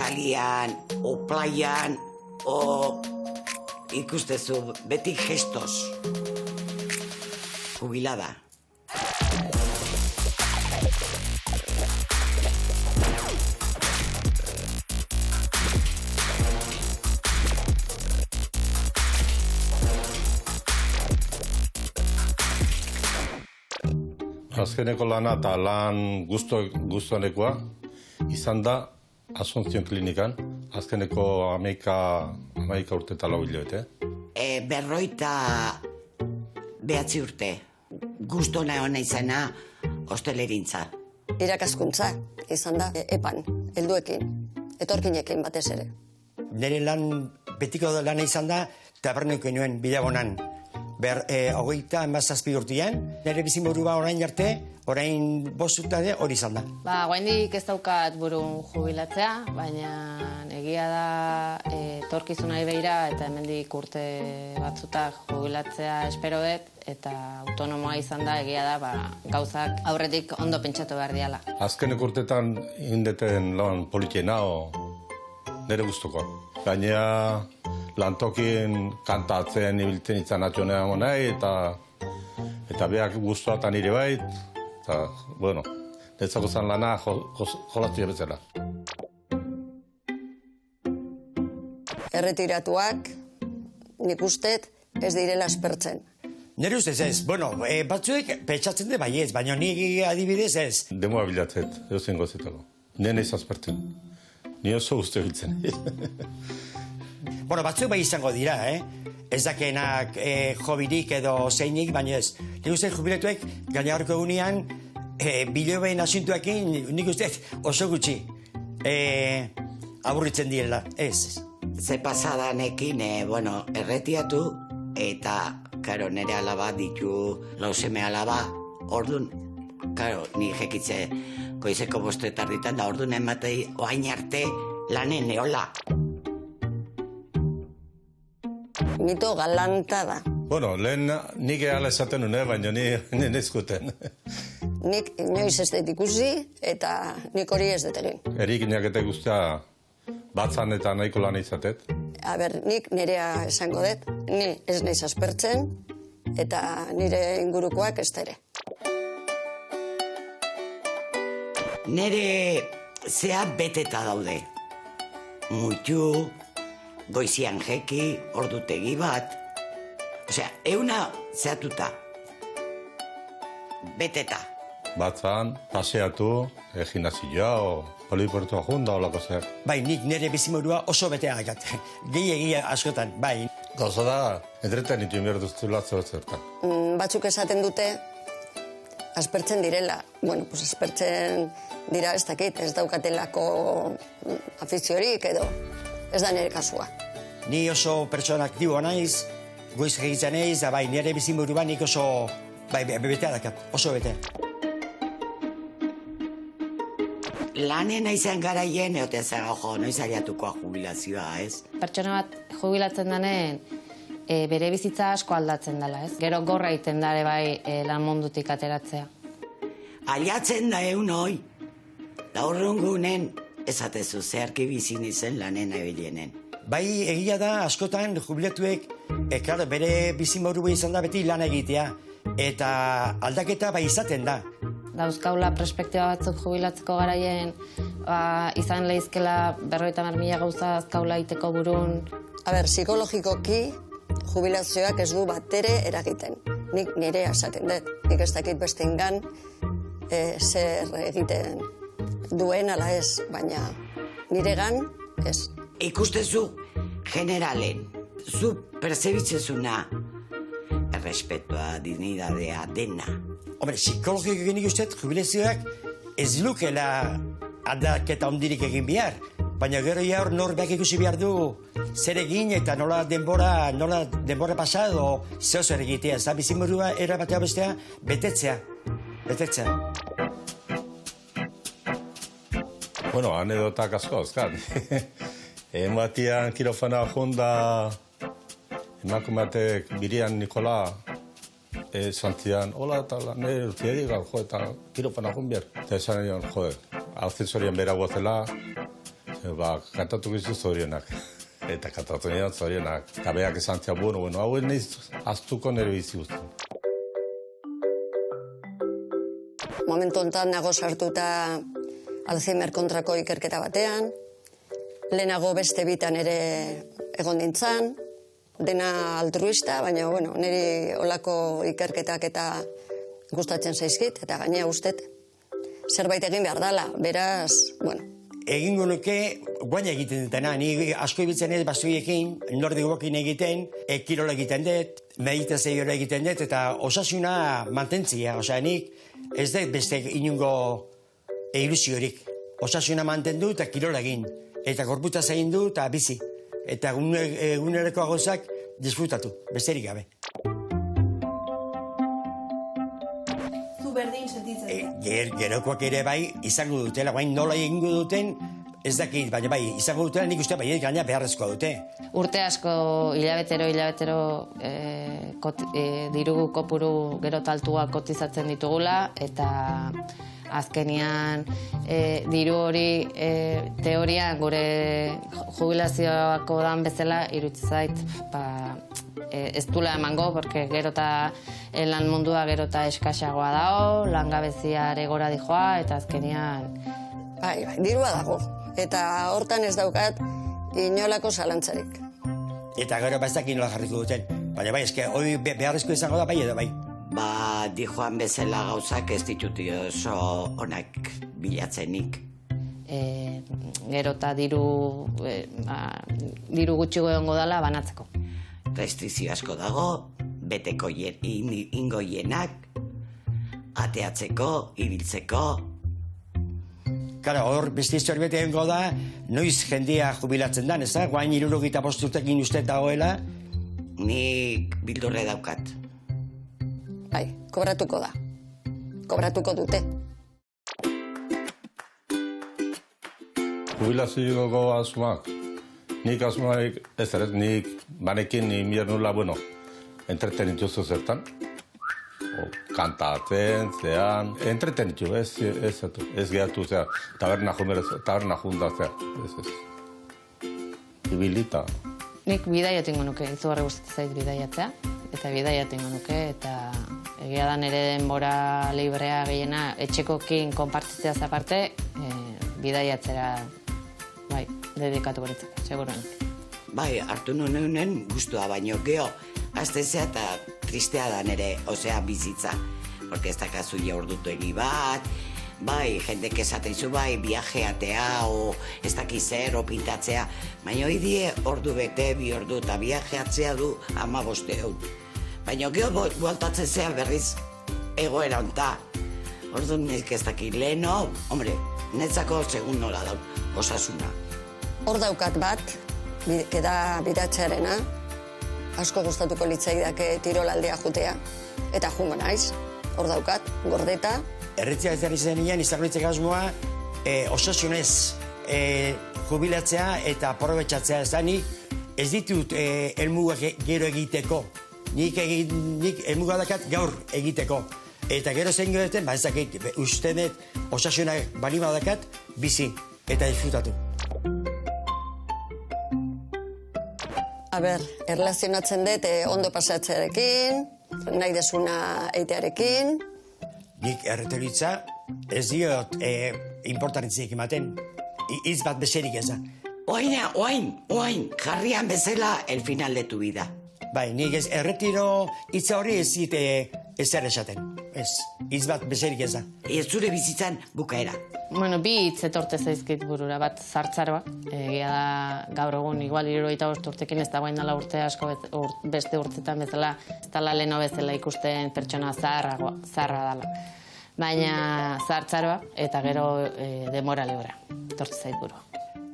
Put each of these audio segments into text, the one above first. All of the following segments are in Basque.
atalian, o playan, o ikustezu beti gestos. Jubilada. Azkeneko lana eta lan guztuanekoa izan da Asunción klinikan, azkeneko 11 urte eta 4 hilabete. 59 urte. Gustona ona izana hosteleritza. Irakaskuntza izan da epan, helduekin, etorkinekin batez ere. Nire lan, betiko lana izan da, taberneko nuen bidabonan. 27 urtean, nire bizimburua orain arte, orain 5 urte hori izan da. Oraindik ez daukat burun jubilatzea, baina egia da etorkizunari begira eta hemendik urte batzutak jubilatzea espero dut, eta autonomoa izan da egia da gauzak aurretik ondo pentsatu behar diala. Azkeneko urtetan indeten lan politiena nire gustuko. Gainera lantokin kantatzen ibiltzen izan atxonea monai, eta beak guztuatan nire bait, eta, bueno, netzako zan lana jolatu bezala. Erretiratuak, nik ustet, ez direla aspertzen. Nire ustez ez, bueno, batzuek pentsatzen de baiez, baina nik adibidez ez. Demoa bilatzet, eusen gozetako. Nien ez aspertzen. Ni oso uste biltzen. Bueno, batzuk bai izango dira, Ez dakenak jobirik edo zeinik, baina ez. Nik uste jubilatuek gainarroko egunean biloben asuntuekin nik uste oso gutxi aburritzen direla, ez. Ze pasadanekin, erretiatu eta, karo, nire alaba ditu lauseme alaba, ordun, karo, ni jekitze goizeko 5:00 da, ordun ematei oain arte lanen eola. Mito galanta da. Bueno, lehen nik ehala esaten nune, baina nien ezkuten. Nik inoiz ez dut ikusi eta nik hori ez dut egin. Erikinak eta guztia batzan eta nahiko lan izatet. Nik nirea esango dut, ni ez naiz aspertzen eta nire ingurukoak ez ere. Nere zea beteta daude. Mutu, goizian jeki, ordutegi bat. Osea, euna zehatuta. Beteta. Batzan, paseatu, gimnasioa o poliportua junda olako zeak. Bai, nik nire bizimorua oso betea dakat. Gehiagia askotan, bai. Gauza da, entretenitu inberduztula zertan. Batzuk esaten dute, aspertzen direla. Bueno, pues aspertzen dira ez dakit, ez daukatelako afiziorik edo ez da nire kasua. Ni oso pertsona aktiboa naiz, goiz egitzen naiz, da bai, nire bizimurua nik oso, bai, betea dakat, oso betea. Lanen aizen garaien, eote zaga, noiz ariatukoa jubilazioa, ez? Pertsona bat jubilatzen denen, bere bizitza asko aldatzen dela, ez? Gero gorra iten dare bai lan mundutik ateratzea. Aliatzen da hoi, laurrungunen ezatezu zeharki bizin izen lanen ebilienen. Bai, egia da, askotan jubilatuek, bere bizimorua izan da beti lan egitea, eta aldaketa bai izaten da. Dauzkaula perspektiba batzuk jubilatzeko garaien, izan lehizkela 50.000 gauza azkaula iteko burun. Psikologikoki jubilazioak ez du batere eragiten. Nik nirea esaten dut. Nik ez dakit beste ingan zer egiten duen ala ez, baina niregan ez. Ikustezu generalen, zu perzebitzezuna, errespetua, dignidadea, dena. Hombre, psikologiko nik uste, jubilazioak ez lukela aldaketa ondirik egin behar. Baina gero hor norbeak ikusi behar du zer egin eta nola denbora pasado zeo zer egitea. Ez da bizimurua erabatea bestea betetzea. Bueno, anedotak asko azkan. Ematian kirofana junda emakumeatek birian Nikola zantzian, hola eta nire urtiadik, eta kirofana jun bier. Eta esan nion, alzizorian bera guazela, Kantatu gizu zorionak. Eta kantatu nidan zorionak. Eta beak esan zea, bueno, hau nahiz aztuko nire bizi guztu. Momentu honetan nago sartuta Alzheimer kontrako ikerketa batean, lehenago beste bitan ere egon nintzen, dena altruista, baina, bueno, niri olako ikerketak eta gustatzen zaizkit, eta gainea ustet. Zerbait egin behar dala, beraz, bueno. Egingo nuke, guaina egiten dutena, ni asko ibiltzen dut bastuiekin, nordi gokin egiten, kirola egiten dut, meditazioa egiten dut, eta osasuna mantentzia, osea, nik ez dut beste inungo ilusiorik. Osasuna mantendu eta kirola egin, eta gorputaz egin du eta bizi, eta eguneroko agozak disfrutatu, besterik gabe. Berdin sentitzen. Gerokoak ere bai izango dutela, guain nola egingo duten, ez dakit, baina bai, izango dutela nik uste bai gaina beharrezkoa dute. Urte asko hilabetero diru kopuru gero taltua kotizatzen ditugula, eta azkenian diru hori teorian gure jubilazioako dan bezala iruditzen zait ez dula emango, porque gero eta lan mundua gero eta eskaxagoa dago, langabezia ere gora dijoa, eta azkenian... Bai, dirua dago, eta hortan ez daukat inolako zalantzarik. Eta gero baiztakin nola jarriko duten, baina bai, eske, hori beharrezko izango da bai edo bai. Ba, dijoan bezala gauzak ez dituti oso onak bilatzenik. Gero eta diru gutxigo egongo dela banatzeko. Restrizio asko dago, beteko ingoienak, ateatzeko, ibiltzeko. Kara, hor beste histori bete egongo da, noiz jendia jubilatzen dan, ez da? Guain 75 urtekin uste dagoela. Nik bildurre daukat. Bai, kobratuko da. Kobratuko dute. Jubilazioko asumak. Nik asumak ez ere, nik banekin inbiernula, bueno, entretenitu zertan. Kantatzen, zean, entretenitu, ez gehatu, zea, taberna junda, zea, ez. Ibilita. Nik bidaia tingo nuke, izugarri gustatzen zait bidaiatzea, eta bidaia tingo nuke, eta egia da nire denbora librea gehiena etxekokin konpartitzea aparte, bidaiatzera bai, dedikatu beritzak, seguruenik. Bai, hartu nunen guztua, baino geho, aztezea eta tristea da nere, osea, bizitza. Porque ez dakazu jaurdutueni bat, bai, jendek esateizu bai, viajeatea, o ez dakizer, o pintatzea, baina hoi die ordu bete, 2 ordu, eta viajeatzea du 15 euro. Baina geho bueltatzen zea berriz egoera onta. Ordu nik ez dakit leheno, hombre, netzako segun nola dau, osasuna. Hor daukat bat, bidatzearena, asko gustatuko litzaidake tirolaldea jutea, eta jungo naiz, hor daukat, gordeta. Erretzea ez zen nian, izango litzek asmoa, osasunez jubilatzea eta aprobetxatzea ez da, nik ez ditut helmugak gero egiteko. Nik helmuga dakat gaur egiteko. Eta gero zein duten, ba ezakit, ustenet osasunak balima dakat, bizi eta disfrutatu. A ber, erlazionatzen dut ondo pasatzearekin, nahi desuna eitearekin. Nik erreteritza ez diot importantziek ematen, hitz bat beserik ez da. Oain, jarrian bezala el final de tu vida. Bai, nik ez erretiro hitza hori ez zite ezer esaten. Ez, hitz bat beserik ez da. Ez zure bizitzan bukaera. Bueno, bi hitz etorte zaizkit burura, bat zartzaroa. Egia da gaur egun igual 75 urtekin ez dagoen dela urte asko beste urtetan bezala, ez dela leheno bezala ikusten pertsona zaharra dela. Baina zartzaroa eta gero denbora librea. Etorte zait burua.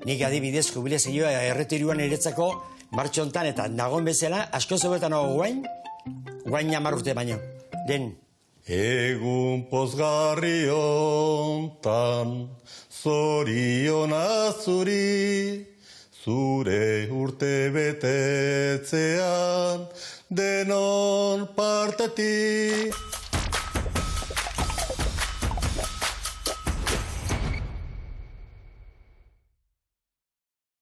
Nik adibidez jubilazioa erretiruan eretzako martxontan eta nagoen bezala asko zebetan hau guain 10 urte baino. Den. Egun pozgarri hontan, zoriona zuri, zure urte betetzean, denon partetik.